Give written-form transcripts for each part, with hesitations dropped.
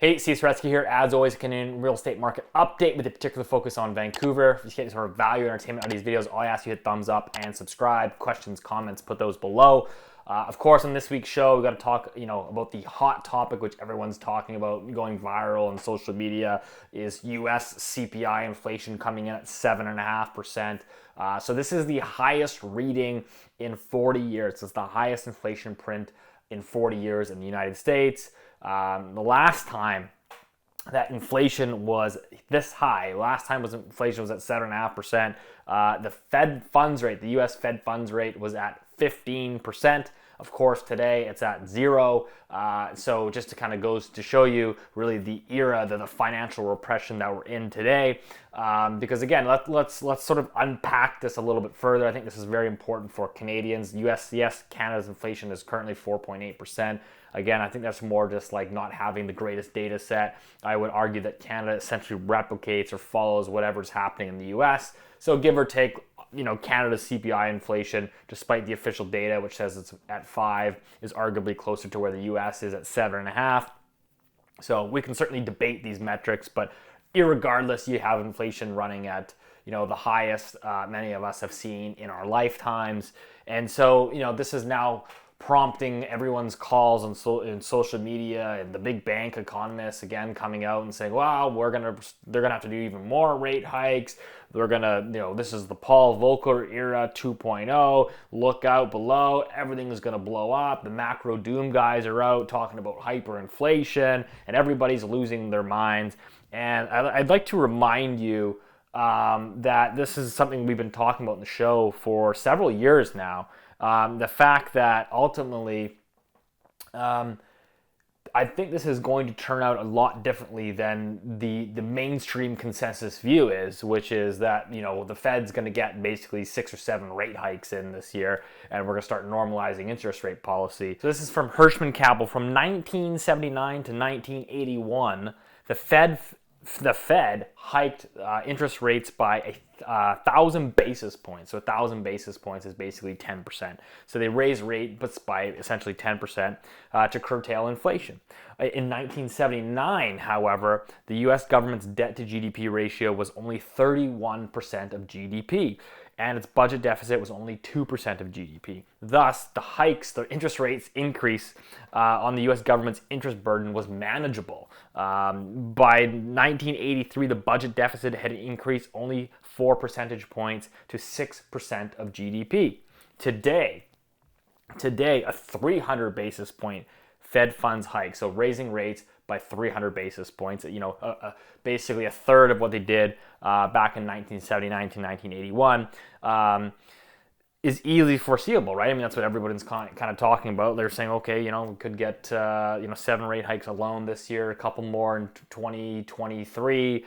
Hey, Saretsky here. As always, Canadian real estate market update with a particular focus on Vancouver. If you get sort of value and entertainment out of these videos, all I ask you hit thumbs up and subscribe. Questions, comments, put those below. Of course, on this week's show, we got to talk, about the hot topic which everyone's talking about, going viral on social media, is U.S. CPI inflation coming in at 7.5%. So this is the highest reading in 40 years. It's the highest inflation print in 40 years in the United States. The last time that inflation was this high, inflation was at 7.5%. The Fed funds rate, the U.S. Fed funds rate was at 15%. Of course, today it's at 0. So just to kind of goes to show you really the era, the financial repression that we're in today. Because again, let's sort of unpack this a little bit further. I think this is very important for Canadians. Yes, Canada's inflation is currently 4.8%. Again, I think that's more just like not having the greatest data set. I would argue that Canada essentially replicates or follows whatever's happening in the US. So give or take, Canada's CPI inflation, despite the official data, which says it's at 5, is arguably closer to where the US is at 7.5. So we can certainly debate these metrics, but irregardless, you have inflation running at, the highest many of us have seen in our lifetimes. And so, this is now prompting everyone's calls in social media, and the big bank economists again coming out and saying, "Wow, they're gonna have to do even more rate hikes. They're gonna, this is the Paul Volcker era 2.0. Look out below, everything is gonna blow up." The macro doom guys are out talking about hyperinflation, and everybody's losing their minds. And I'd like to remind you that this is something we've been talking about in the show for several years now. The fact that ultimately, I think this is going to turn out a lot differently than the mainstream consensus view is, which is that, the Fed's going to get basically 6 or 7 rate hikes in this year, and we're going to start normalizing interest rate policy. So this is from Hirschman Capital. From 1979 to 1981, the Fed hiked interest rates by 1,000 basis points. So 1,000 basis points is basically 10%. So they raised rates by essentially 10% to curtail inflation. In 1979, however, the U.S. government's debt to GDP ratio was only 31% of GDP, and its budget deficit was only 2% of GDP. Thus, the interest rates increase on the U.S. government's interest burden was manageable. By 1983, the budget deficit had increased only 4 percentage points to 6% of GDP. Today, a 300 basis point Fed funds hike, so raising rates by 300 basis points, basically a third of what they did back in 1979 to 1981, is easily foreseeable, right? I mean, that's what everybody's kind of talking about. They're saying, okay, we could get, 7 rate hikes alone this year, a couple more in 2023.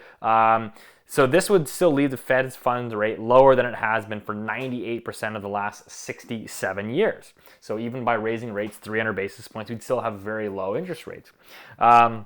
So this would still leave the Fed's funds rate lower than it has been for 98% of the last 67 years. So even by raising rates 300 basis points, we'd still have very low interest rates. But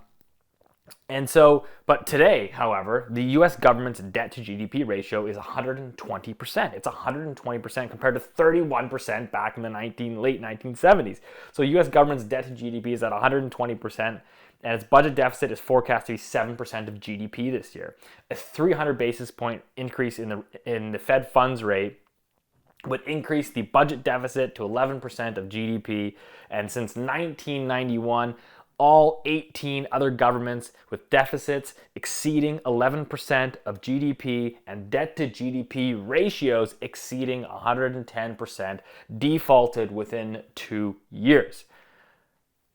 today, however, the U.S. government's debt to GDP ratio is 120%. It's 120% compared to 31% back in the late 1970s. So U.S. government's debt to GDP is at 120%, and its budget deficit is forecast to be 7% of GDP this year. A 300 basis point increase in the Fed funds rate would increase the budget deficit to 11% of GDP, and since 1991, all 18 other governments with deficits exceeding 11% of GDP and debt to GDP ratios exceeding 110% defaulted within 2 years.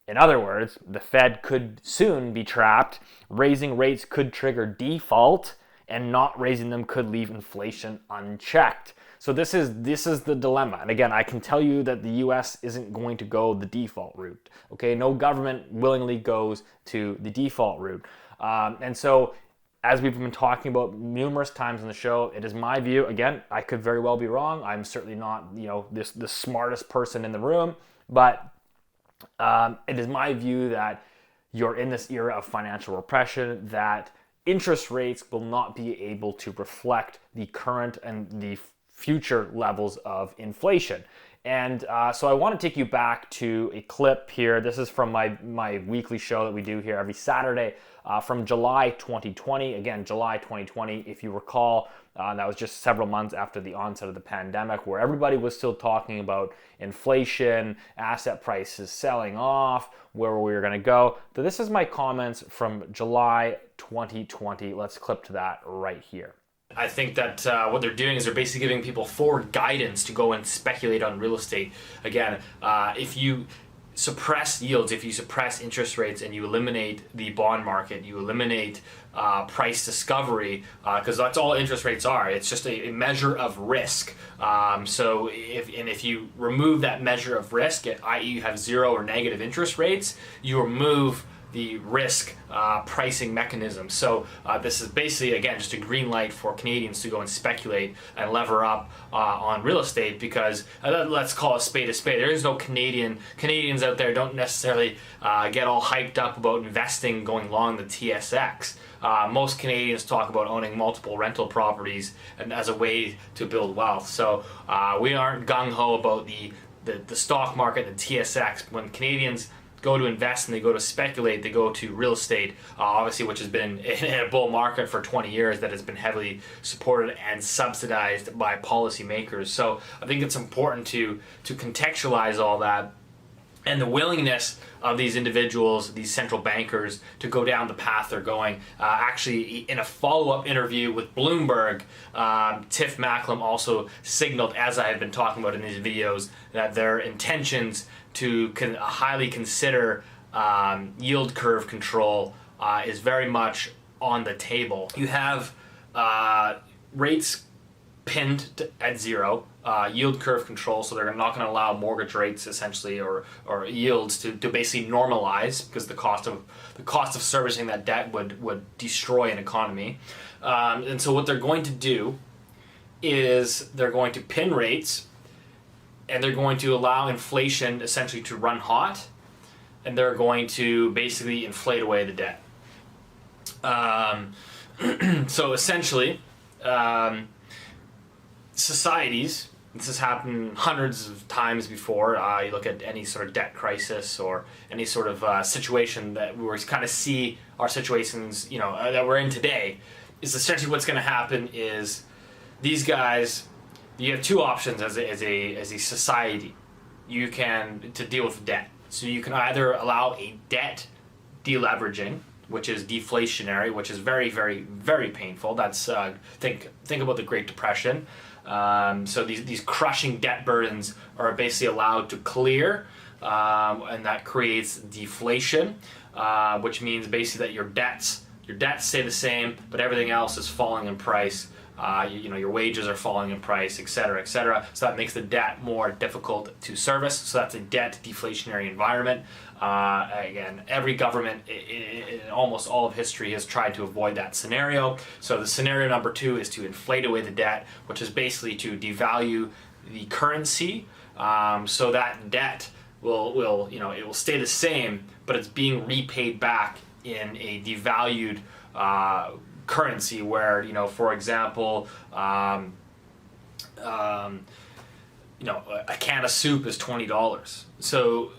In other words, the Fed could soon be trapped. Raising rates could trigger default, and not raising them could leave inflation unchecked. So this is the dilemma. And again, I can tell you that the U.S. isn't going to go the default route. Okay, no government willingly goes to the default route. And so, as we've been talking about numerous times on the show, it is my view. Again, I could very well be wrong. I'm certainly not, the smartest person in the room, but it is my view that you're in this era of financial repression, that interest rates will not be able to reflect the current and the future levels of inflation. And so I want to take you back to a clip here. This is from my weekly show that we do here every Saturday from July 2020. Again, July 2020, if you recall, that was just several months after the onset of the pandemic, where everybody was still talking about inflation, asset prices selling off, where we were going to go. So this is my comments from July 2020. Let's clip to that right here. I think that what they're doing is they're basically giving people forward guidance to go and speculate on real estate. Again, if you suppress yields, if you suppress interest rates and you eliminate the bond market, you eliminate price discovery, because that's all interest rates are. It's just a measure of risk. So if you remove that measure of risk, i.e. you have zero or negative interest rates, you remove the risk pricing mechanism. So this is basically, again, just a green light for Canadians to go and speculate and lever up on real estate, because let's call a spade a spade. There is no Canadians out there don't necessarily get all hyped up about investing going long the TSX. Most Canadians talk about owning multiple rental properties and as a way to build wealth. So we aren't gung-ho about the stock market and the TSX. When Canadians go to invest and they go to speculate, they go to real estate, obviously, which has been in a bull market for 20 years that has been heavily supported and subsidized by policymakers. So I think it's important to contextualize all that, and the willingness of these individuals, these central bankers, to go down the path they're going. Actually, in a follow-up interview with Bloomberg, Tiff Macklem also signaled, as I have been talking about in these videos, that their intentions to highly consider yield curve control is very much on the table. You have rates pinned at zero, yield curve control, so they're not going to allow mortgage rates essentially or yields to basically normalize, because the cost of servicing that debt would destroy an economy. And so what they're going to do is they're going to pin rates, and they're going to allow inflation essentially to run hot, and they're going to basically inflate away the debt. So essentially, societies, this has happened hundreds of times before. You look at any sort of debt crisis or any sort of situation that we kind of see our situations, that we're in today, is essentially what's going to happen is these guys. You have two options as a society. You can to deal with debt. So you can either allow a debt deleveraging, which is deflationary, which is very, very, very painful. That's think about the Great Depression. So these crushing debt burdens are basically allowed to clear, and that creates deflation, which means basically that your debts stay the same, but everything else is falling in price. Your wages are falling in price, et cetera, et cetera. So that makes the debt more difficult to service. So that's a debt deflationary environment. Again, every government in almost all of history has tried to avoid that scenario. So the scenario number two is to inflate away the debt, which is basically to devalue the currency. So that debt will it will stay the same, but it's being repaid back in a devalued currency, where for example, a can of soup is $20. So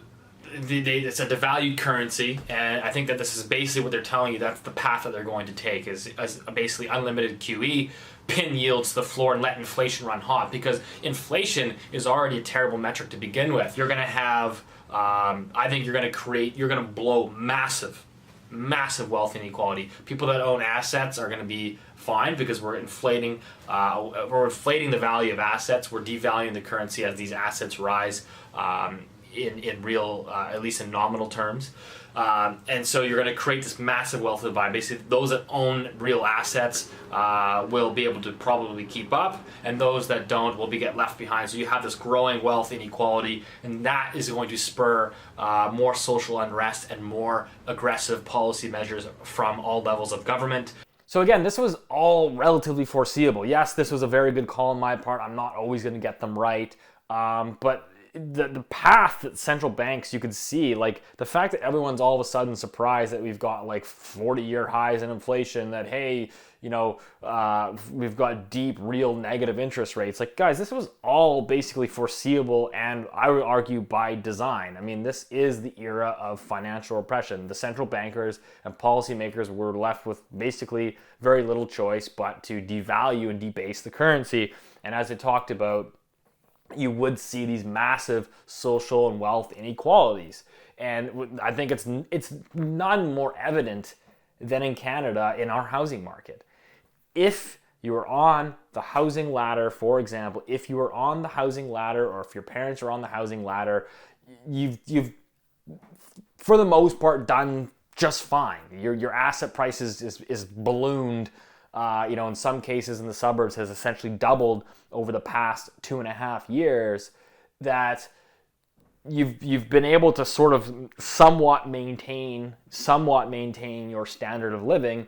it's a devalued currency, and I think that this is basically what they're telling you. That's the path that they're going to take, is basically unlimited QE, pin yields to the floor, and let inflation run hot, because inflation is already a terrible metric to begin with. You're going to have, I think you're going to blow massive wealth inequality. People that own assets are going to be fine, because we're inflating the value of assets. We're devaluing the currency as these assets rise in real, at least in nominal terms. And so you're going to create this massive wealth divide. Basically, those that own real assets will be able to probably keep up, and those that don't will get left behind. So you have this growing wealth inequality, and that is going to spur more social unrest and more aggressive policy measures from all levels of government. So again, this was all relatively foreseeable. Yes, this was a very good call on my part. I'm not always going to get them right, but the path that central banks, you could see, like the fact that everyone's all of a sudden surprised that we've got like 40-year highs in inflation, that, hey, we've got deep real negative interest rates. Like, guys, this was all basically foreseeable, and I would argue by design. I mean, this is the era of financial repression. The central bankers and policymakers were left with basically very little choice but to devalue and debase the currency. And as I talked about, you would see these massive social and wealth inequalities. And I think it's none more evident than in Canada in our housing market. If you are on the housing ladder, for example, if you are on the housing ladder, or if your parents are on the housing ladder, you've for the most part done just fine. Your asset price is ballooned. In some cases in the suburbs has essentially doubled over the past 2.5 years, that you've been able to sort of somewhat maintain your standard of living.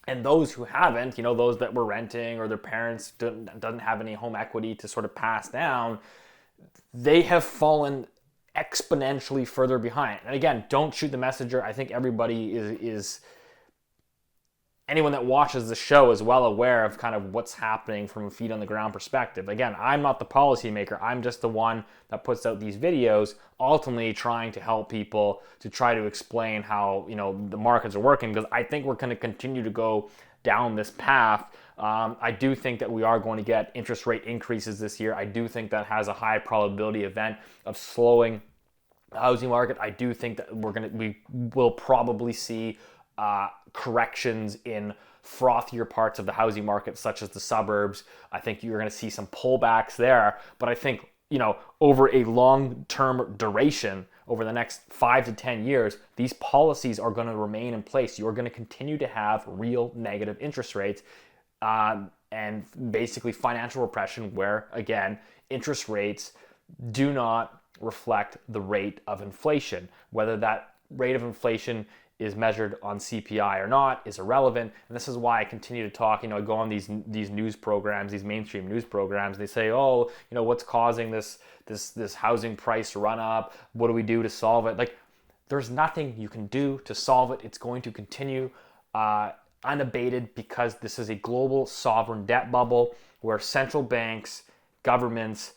And those who haven't, those that were renting or their parents doesn't have any home equity to sort of pass down, they have fallen exponentially further behind. And again, don't shoot the messenger. I think everybody is anyone that watches the show is well aware of kind of what's happening from a feet on the ground perspective. Again, I'm not the policymaker. I'm just the one that puts out these videos, ultimately trying to help people to try to explain how, the markets are working, because I think we're going to continue to go down this path. I do think that we are going to get interest rate increases this year. I do think that has a high probability event of slowing the housing market. I do think that we will probably see corrections in frothier parts of the housing market, such as the suburbs. I think you're going to see some pullbacks there. But I think, over a long-term duration, over the next 5 to 10 years, these policies are going to remain in place. You're going to continue to have real negative interest rates and basically financial repression, where, again, interest rates do not reflect the rate of inflation. Whether that rate of inflation is measured on CPI or not is irrelevant. And this is why I continue to talk, I go on these news programs, these mainstream news programs, they say, what's causing this housing price run up? What do we do to solve it? Like, there's nothing you can do to solve it. It's going to continue unabated, because this is a global sovereign debt bubble where central banks, governments,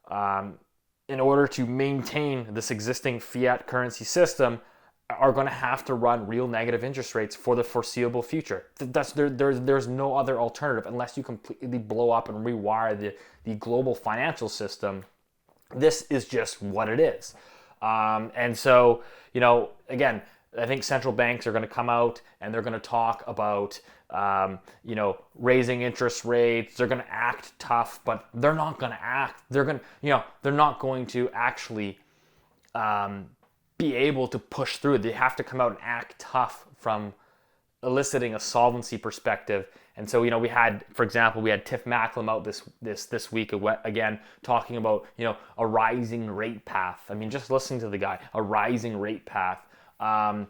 in order to maintain this existing fiat currency system, are going to have to run real negative interest rates for the foreseeable future. There's no other alternative unless you completely blow up and rewire the global financial system. This is just what it is. And so, again, I think central banks are going to come out and they're going to talk about, raising interest rates. They're going to act tough, but they're not going to act. They're not going to actually be able to push through. They have to come out and act tough from eliciting a solvency perspective. And so, we had, for example, Tiff Macklem out this week again talking about, a rising rate path. I mean, just listening to the guy, a rising rate path. The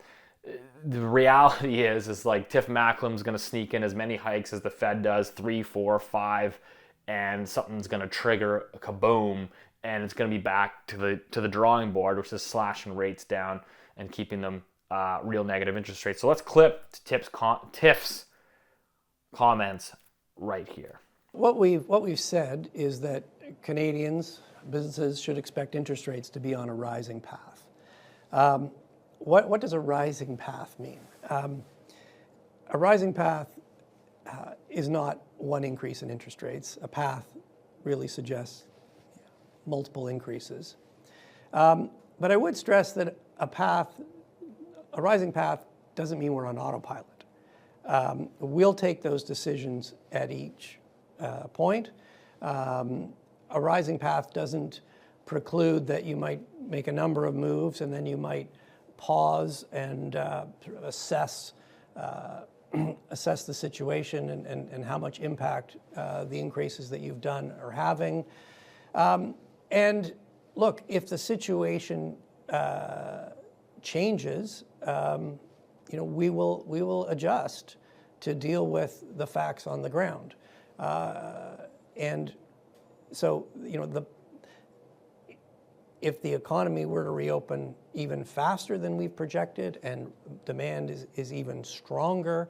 reality is like Tiff Macklem's going to sneak in as many hikes as the Fed does, 3, 4, 5, and something's going to trigger a kaboom. And it's going to be back to the drawing board, which is slashing rates down and keeping them real negative interest rates. So let's clip to Tiff's comments right here. What we've said is that Canadians, businesses, should expect interest rates to be on a rising path. What does a rising path mean? A rising path is not one increase in interest rates. A path really suggests multiple increases. But I would stress that a rising path doesn't mean we're on autopilot. We'll take those decisions at each point. A rising path doesn't preclude that you might make a number of moves and then you might pause and assess the situation and how much impact the increases that you've done are having. And look, if the situation changes, we will adjust to deal with the facts on the ground. And so, if the economy were to reopen even faster than we've projected and demand is even stronger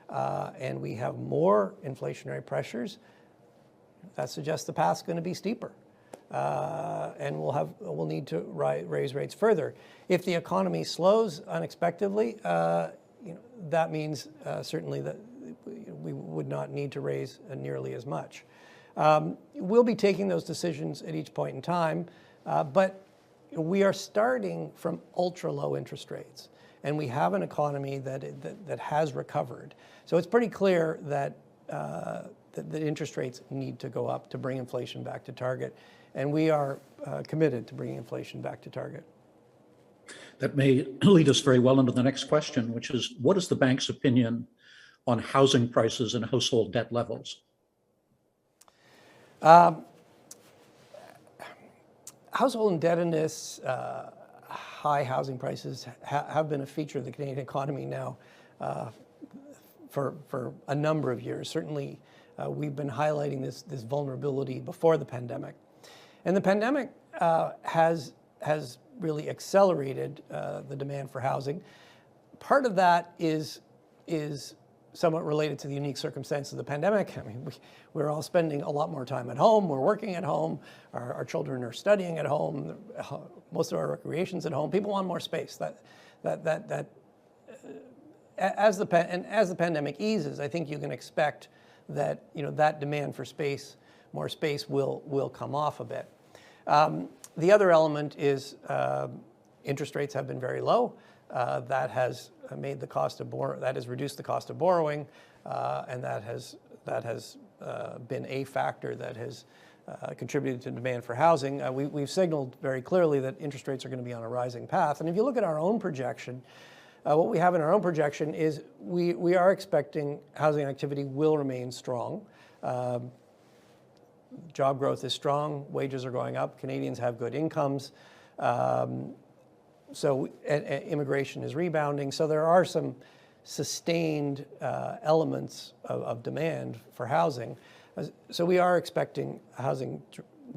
and we have more inflationary pressures, that suggests the path's going to be steeper. And we'll need to raise rates further. If the economy slows unexpectedly, that means certainly that we would not need to raise nearly as much. We'll be taking those decisions at each point in time, but we are starting from ultra low interest rates, and we have an economy that has recovered. So it's pretty clear that the interest rates need to go up to bring inflation back to target, and we are committed to bringing inflation back to target. That may lead us very well into the next question, which is, what is the bank's opinion on housing prices and household debt levels? Household indebtedness, high housing prices have been a feature of the Canadian economy now for a number of years. Certainly, we've been highlighting this vulnerability before the pandemic. And the pandemic has really accelerated the demand for housing. Part of that is somewhat related to the unique circumstances of the pandemic. I mean, we're all spending a lot more time at home. We're working at home. Our children are studying at home. Most of our recreation's at home. People want more space. As the pandemic eases, I think you can expect that that demand for space, more space, will come off a bit. The other element is interest rates have been very low. That has made the cost of that has reduced the cost of borrowing, and that has been a factor that has contributed to demand for housing. We've signaled very clearly that interest rates are going to be on a rising path. And if you look at our own projection, what we have in our own projection is we are expecting housing activity will remain strong. Job growth is strong, wages are going up, Canadians have good incomes, so immigration is rebounding. So there are some sustained elements of demand for housing. So we are expecting housing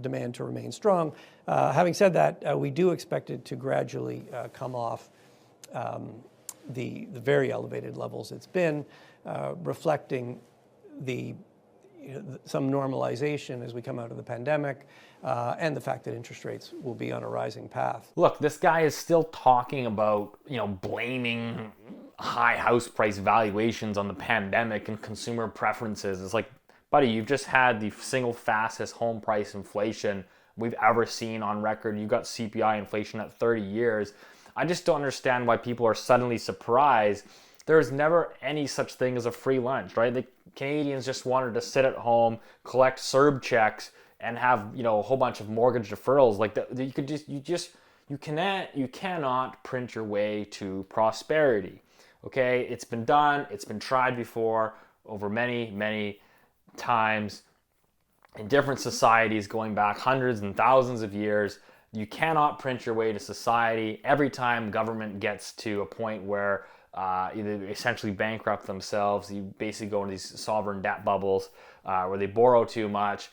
demand to remain strong. Having said that, we do expect it to gradually come off the very elevated levels it's been, reflecting some normalization as we come out of the pandemic, and the fact that interest rates will be on a rising path. Look, this guy is still talking about, blaming high house price valuations on the pandemic and consumer preferences. It's like, buddy, you've just had the single fastest home price inflation we've ever seen on record. You've got CPI inflation at 30 years. I just don't understand why people are suddenly surprised. There's never any such thing as a free lunch, right? The Canadians just wanted to sit at home, collect CERB checks, and have a whole bunch of mortgage deferrals. Like you cannot print your way to prosperity. Okay, it's been done. It's been tried before over many times in different societies going back hundreds and thousands of years. You cannot print your way to society. Every time government gets to a point where either essentially bankrupt themselves, you basically go into these sovereign debt bubbles where they borrow too much.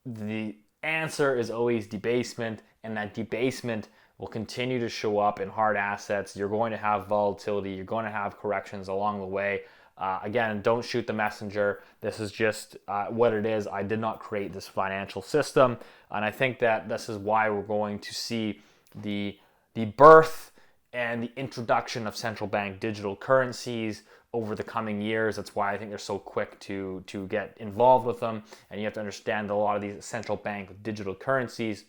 The answer is always debasement, and that debasement will continue to show up in hard assets. You're going to have volatility. You're going to have corrections along the way. Again, don't shoot the messenger. This is just what it is. I did not create this financial system, and I think that this is why we're going to see the birth and the introduction of central bank digital currencies over the coming years. That's why I think they're so quick to get involved with them. And you have to understand that a lot of these central bank digital currencies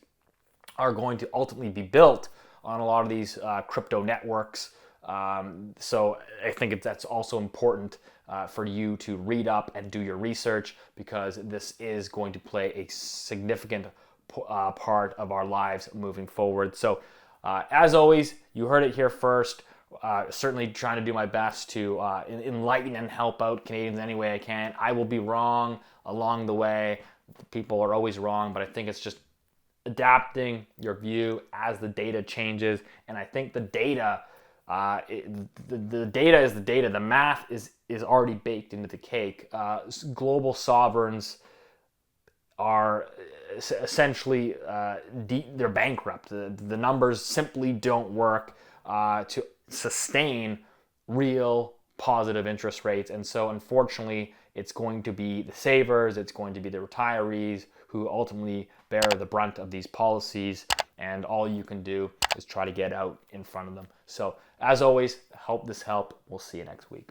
are going to ultimately be built on a lot of these crypto networks. So I think that's also important for you to read up and do your research, because this is going to play a significant part of our lives moving forward. So as always, you heard it here first. Certainly trying to do my best to enlighten and help out Canadians any way I can. I will be wrong along the way. People are always wrong, but I think it's just adapting your view as the data changes. And I think the data, the data is the data. The math is already baked into the cake. Global sovereigns are essentially they're bankrupt. The numbers simply don't work to sustain real positive interest rates. And so unfortunately, it's going to be the savers, it's going to be the retirees who ultimately bear the brunt of these policies. And all you can do is try to get out in front of them. So as always, hope this helped. We'll see you next week.